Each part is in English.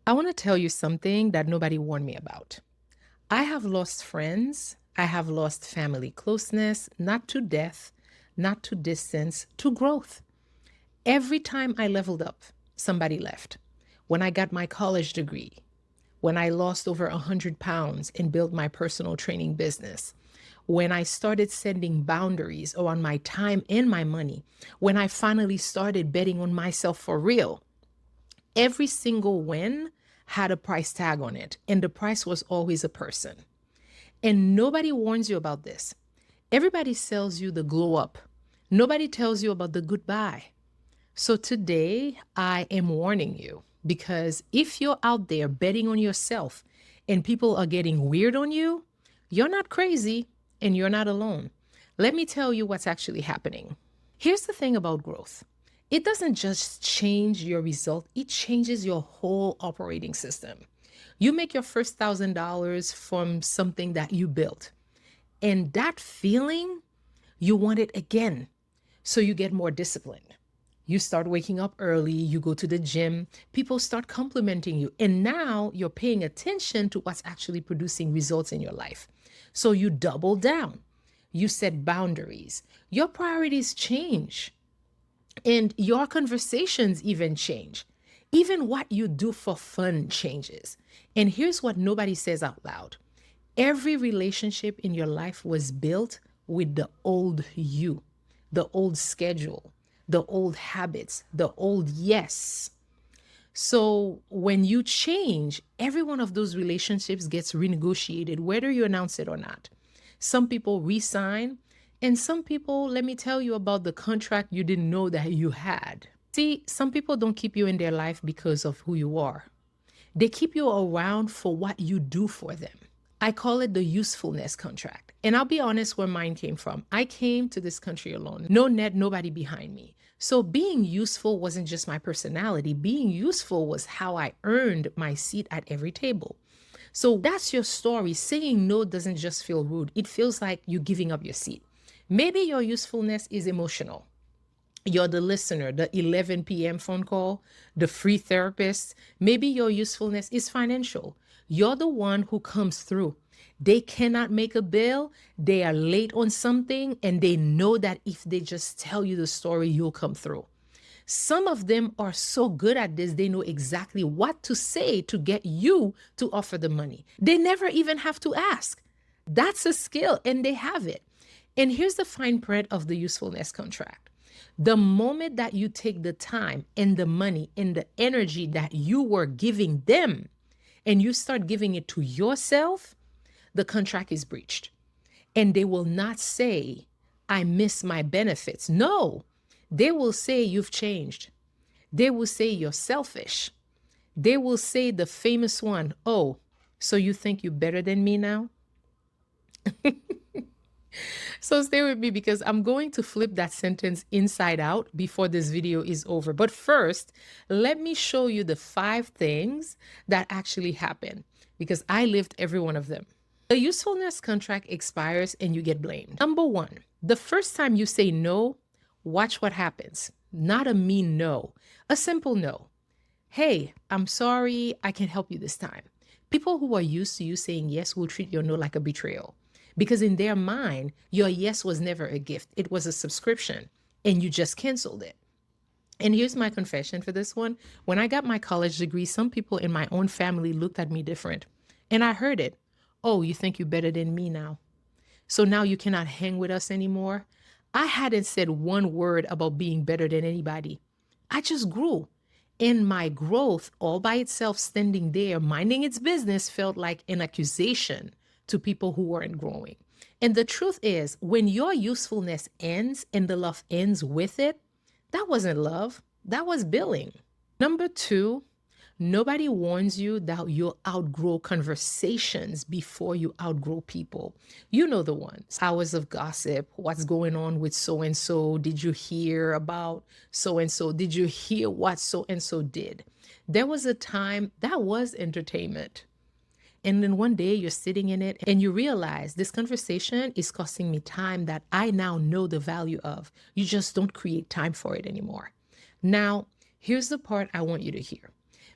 I want to tell you something that nobody warned me about. I have lost friends. I have lost family closeness, not to death, not to distance, to growth. Every time I leveled up, somebody left. When I got my college degree, when I lost over 100 pounds and built my personal training business, when I started setting boundaries on my time and my money, when I finally started betting on myself for real, every single win had a price tag on it, and the price was always a person. And nobody warns you about this. Everybody sells you the glow up. Nobody tells you about the goodbye. So today, I am warning you because if you're out there betting on yourself and people are getting weird on you, you're not crazy and you're not alone. Let me tell you what's actually happening. Here's the thing about growth. It doesn't just change your result, it changes your whole operating system. You make your first $1,000 from something that you built, and that feeling, you want it again. So you get more disciplined. You start waking up early, you go to the gym, people start complimenting you, and now you're paying attention to what's actually producing results in your life. So you double down, you set boundaries, your priorities change. And your conversations even change. Even what you do for fun changes. And here's what nobody says out loud. Every relationship in your life was built with the old you, the old schedule, the old habits, the old yes. So when you change, every one of those relationships gets renegotiated, whether you announce it or not. Some people resign, and some people, let me tell you about the contract you didn't know that you had. See, some people don't keep you in their life because of who you are. They keep you around for what you do for them. I call it the usefulness contract. And I'll be honest where mine came from. I came to this country alone, no net, nobody behind me. So being useful wasn't just my personality. Being useful was how I earned my seat at every table. So that's your story. Saying no doesn't just feel rude. It feels like you're giving up your seat. Maybe your usefulness is emotional. You're the listener, the 11 p.m. phone call, the free therapist. Maybe your usefulness is financial. You're the one who comes through. They cannot make a bill, they are late on something, and they know that if they just tell you the story, you'll come through. Some of them are so good at this, they know exactly what to say to get you to offer the money. They never even have to ask. That's a skill, and they have it. And here's the fine print of the usefulness contract. The moment that you take the time and the money and the energy that you were giving them and you start giving it to yourself, the contract is breached. And they will not say, I miss my benefits. No, they will say you've changed. They will say you're selfish. They will say the famous one, oh, so you think you're better than me now? So stay with me because I'm going to flip that sentence inside out before this video is over. But first, let me show you the 5 things that actually happen because I lived every one of them. The usefulness contract expires and you get blamed. Number 1, the first time you say no, watch what happens. Not a mean no, a simple no. Hey, I'm sorry, I can't help you this time. People who are used to you saying yes will treat your no like a betrayal. Because in their mind, your yes was never a gift. It was a subscription and you just canceled it. And here's my confession for this one. When I got my college degree, some people in my own family looked at me different. And I heard it. Oh, you think you're better than me now? So now you cannot hang with us anymore? I hadn't said one word about being better than anybody. I just grew. And my growth, all by itself, standing there, minding its business, felt like an accusation to people who weren't growing. And the truth is, when your usefulness ends and the love ends with it, that wasn't love, that was billing. Number 2, nobody warns you that you'll outgrow conversations before you outgrow people. You know the ones. Hours of gossip. What's going on with so-and-so? Did you hear about so-and-so? Did you hear what so-and-so did? There was a time that was entertainment. And then one day you're sitting in it and you realize this conversation is costing me time that I now know the value of. You just don't create time for it anymore. Now, here's the part I want you to hear.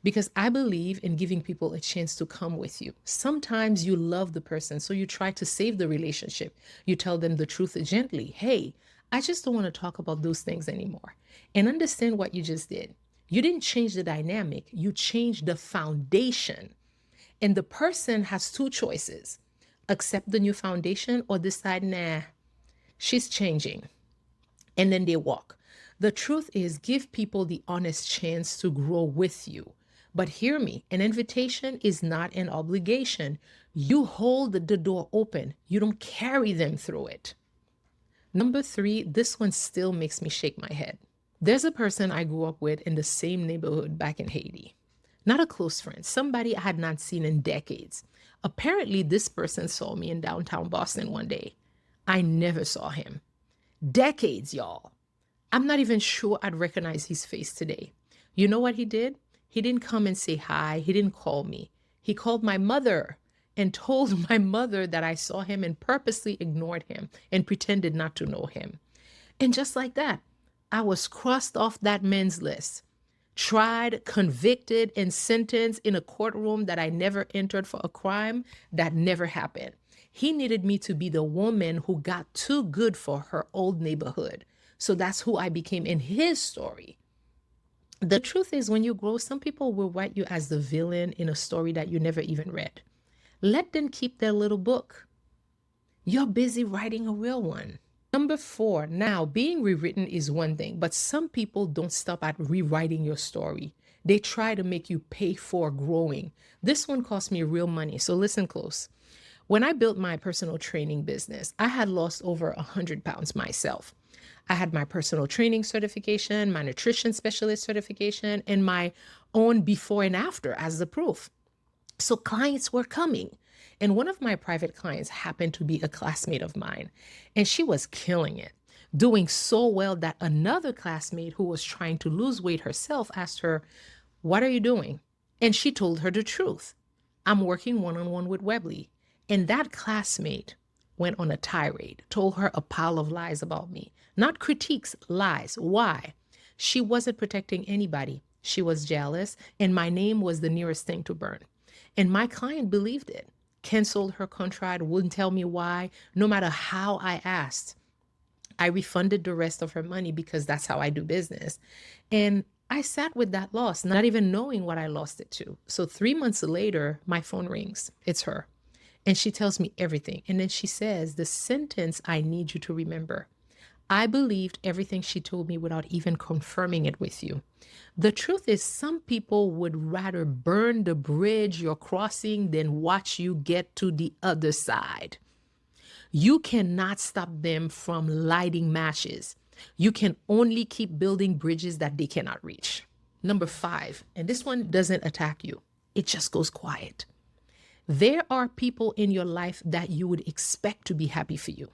because I believe in giving people a chance to come with you. Sometimes you love the person, so you try to save the relationship. You tell them the truth gently. Hey, I just don't want to talk about those things anymore. And understand what you just did. You didn't change the dynamic, you changed the foundation. And the person has two choices: accept the new foundation or decide, nah, she's changing. And then they walk. The truth is, give people the honest chance to grow with you. But hear me, an invitation is not an obligation. You hold the door open, you don't carry them through it. Number three, this one still makes me shake my head. There's a person I grew up with in the same neighborhood back in Haiti. Not a close friend, somebody I had not seen in decades. Apparently, this person saw me in downtown Boston one day. I never saw him. Decades, y'all. I'm not even sure I'd recognize his face today. You know what he did? He didn't come and say hi. He didn't call me. He called my mother and told my mother that I saw him and purposely ignored him and pretended not to know him. And just like that, I was crossed off that men's list, tried, convicted, and sentenced in a courtroom that I never entered for a crime that never happened. He needed me to be the woman who got too good for her old neighborhood. So that's who I became in his story. The truth is, when you grow, some people will write you as the villain in a story that you never even read. Let them keep their little book. You're busy writing a real one. Number four, now being rewritten is one thing, but some people don't stop at rewriting your story. They try to make you pay for growing. This one cost me real money, so listen close. When I built my personal training business, I had lost over 100 pounds myself. I had my personal training certification, my nutrition specialist certification, and my own before and after as the proof. So clients were coming. And one of my private clients happened to be a classmate of mine, and she was killing it, doing so well that another classmate who was trying to lose weight herself asked her, "What are you doing?" And she told her the truth. "I'm working one-on-one with Webley." And that classmate went on a tirade, told her a pile of lies about me. Not critiques, lies. Why? She wasn't protecting anybody. She was jealous, and my name was the nearest thing to burn. And my client believed it, canceled her contract, wouldn't tell me why, no matter how I asked. I refunded the rest of her money because that's how I do business. And I sat with that loss, not even knowing what I lost it to. So 3 months later, my phone rings. It's her. And she tells me everything. And then she says, the sentence I need you to remember: I believed everything she told me without even confirming it with you. The truth is, some people would rather burn the bridge you're crossing than watch you get to the other side. You cannot stop them from lighting matches. You can only keep building bridges that they cannot reach. Number five, and this one doesn't attack you, it just goes quiet. There are people in your life that you would expect to be happy for you,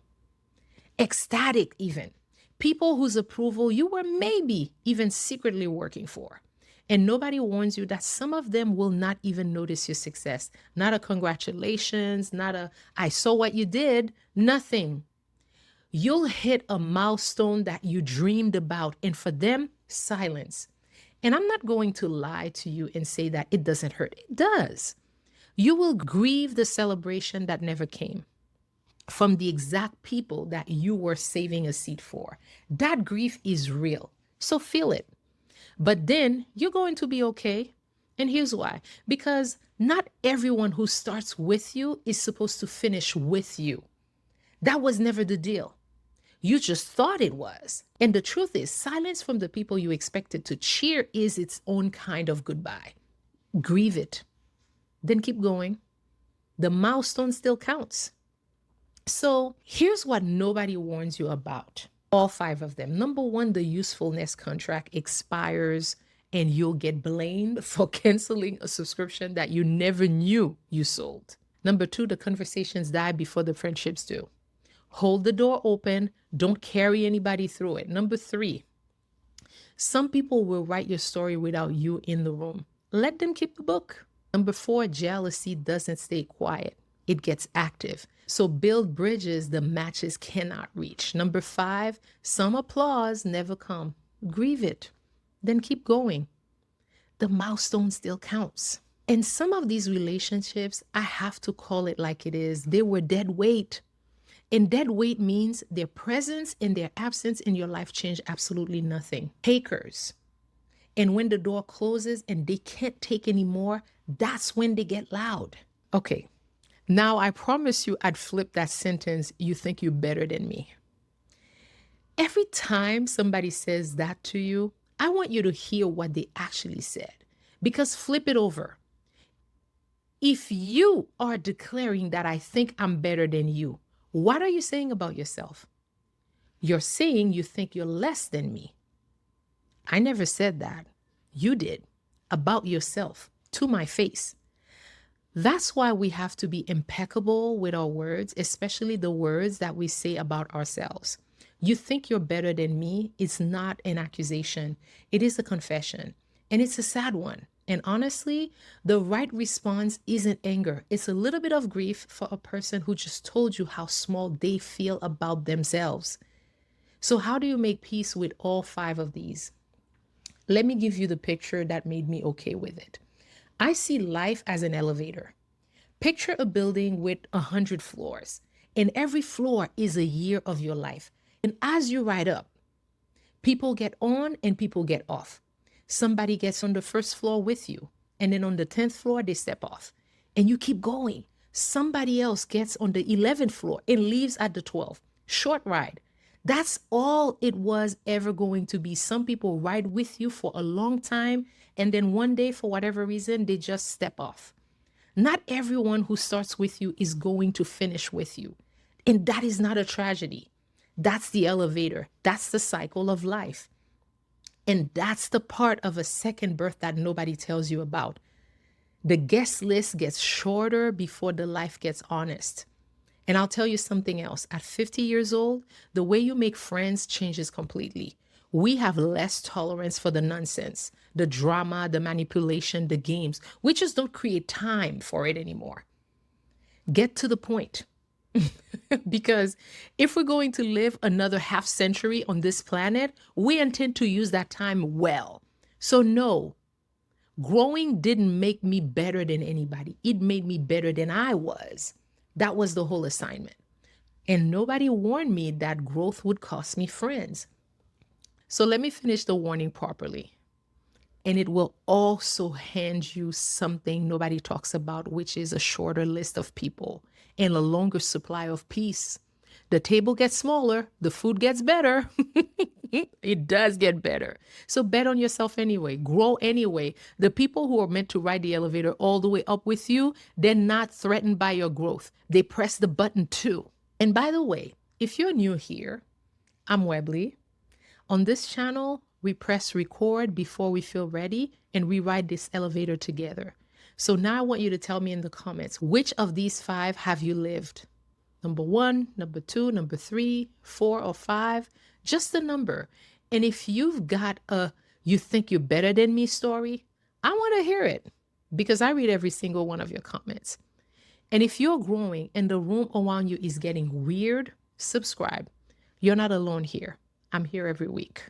ecstatic even. People whose approval you were maybe even secretly working for. And nobody warns you that some of them will not even notice your success. Not a congratulations, not a "I saw what you did," nothing. You'll hit a milestone that you dreamed about, and for them, silence. And I'm not going to lie to you and say that it doesn't hurt. It does. You will grieve the celebration that never came from the exact people that you were saving a seat for. That grief is real. So feel it. But then you're going to be okay. And here's why. Because not everyone who starts with you is supposed to finish with you. That was never the deal. You just thought it was. And the truth is, silence from the people you expected to cheer is its own kind of goodbye. Grieve it. Then keep going. The milestone still counts. So here's what nobody warns you about. All five of them. Number one, the usefulness contract expires and you'll get blamed for canceling a subscription that you never knew you sold. Number two, the conversations die before the friendships do. Hold the door open. Don't carry anybody through it. Number three, some people will write your story without you in the room. Let them keep the book. Number four, jealousy doesn't stay quiet. It gets active. So build bridges the matches cannot reach. Number five, some applause never come. Grieve it. Then keep going. the milestone still counts. And some of these relationships, I have to call it like it is. They were dead weight. And dead weight means their presence and their absence in your life change absolutely nothing. Takers. And when the door closes and they can't take anymore, that's when they get loud. Okay. Now I promise you I'd flip that sentence, you think you're better than me. Every time somebody says that to you, I want you to hear what they actually said. Because flip it over. If you are declaring that I think I'm better than you, what are you saying about yourself? You're saying you think you're less than me. I never said that. You did. About yourself, to my face. That's why we have to be impeccable with our words, especially the words that we say about ourselves. You think you're better than me. It's not an accusation. It is a confession. And it's a sad one. And honestly, the right response isn't anger. It's a little bit of grief for a person who just told you how small they feel about themselves. So how do you make peace with all 5 of these? Let me give you the picture that made me okay with it. I see life as an elevator. Picture a building with 100 floors, and every floor is a year of your life. And as you ride up, people get on and people get off. Somebody gets on the first floor with you, and then on the 10th floor, they step off. And you keep going. Somebody else gets on the 11th floor and leaves at the 12th. Short ride. That's all it was ever going to be. Some people ride with you for a long time, and then one day, for whatever reason, they just step off. Not everyone who starts with you is going to finish with you. And that is not a tragedy. That's the elevator. That's the cycle of life. And that's the part of a second birth that nobody tells you about. The guest list gets shorter before the life gets honest. And I'll tell you something else. At 50 years old, the way you make friends changes completely. We have less tolerance for the nonsense, the drama, the manipulation, the games. We just don't create time for it anymore. Get to the point. Because if we're going to live another half century on this planet, we intend to use that time well. So no, growing didn't make me better than anybody. It made me better than I was. That was the whole assignment. And nobody warned me that growth would cost me friends. So let me finish the warning properly. And it will also hand you something nobody talks about, which is a shorter list of people and a longer supply of peace. The table gets smaller, the food gets better. It does get better. So bet on yourself anyway, grow anyway. The people who are meant to ride the elevator all the way up with you, they're not threatened by your growth. They press the button too. And by the way, if you're new here, I'm Webley. On this channel, we press record before we feel ready and we ride this elevator together. So now I want you to tell me in the comments, which of these 5 have you lived? Number 1, number 2, number 3, 4, or 5, just the number. And if you've got a you think you're better than me story, I want to hear it because I read every single one of your comments. And if you're growing and the room around you is getting weird, subscribe. You're not alone here. I'm here every week.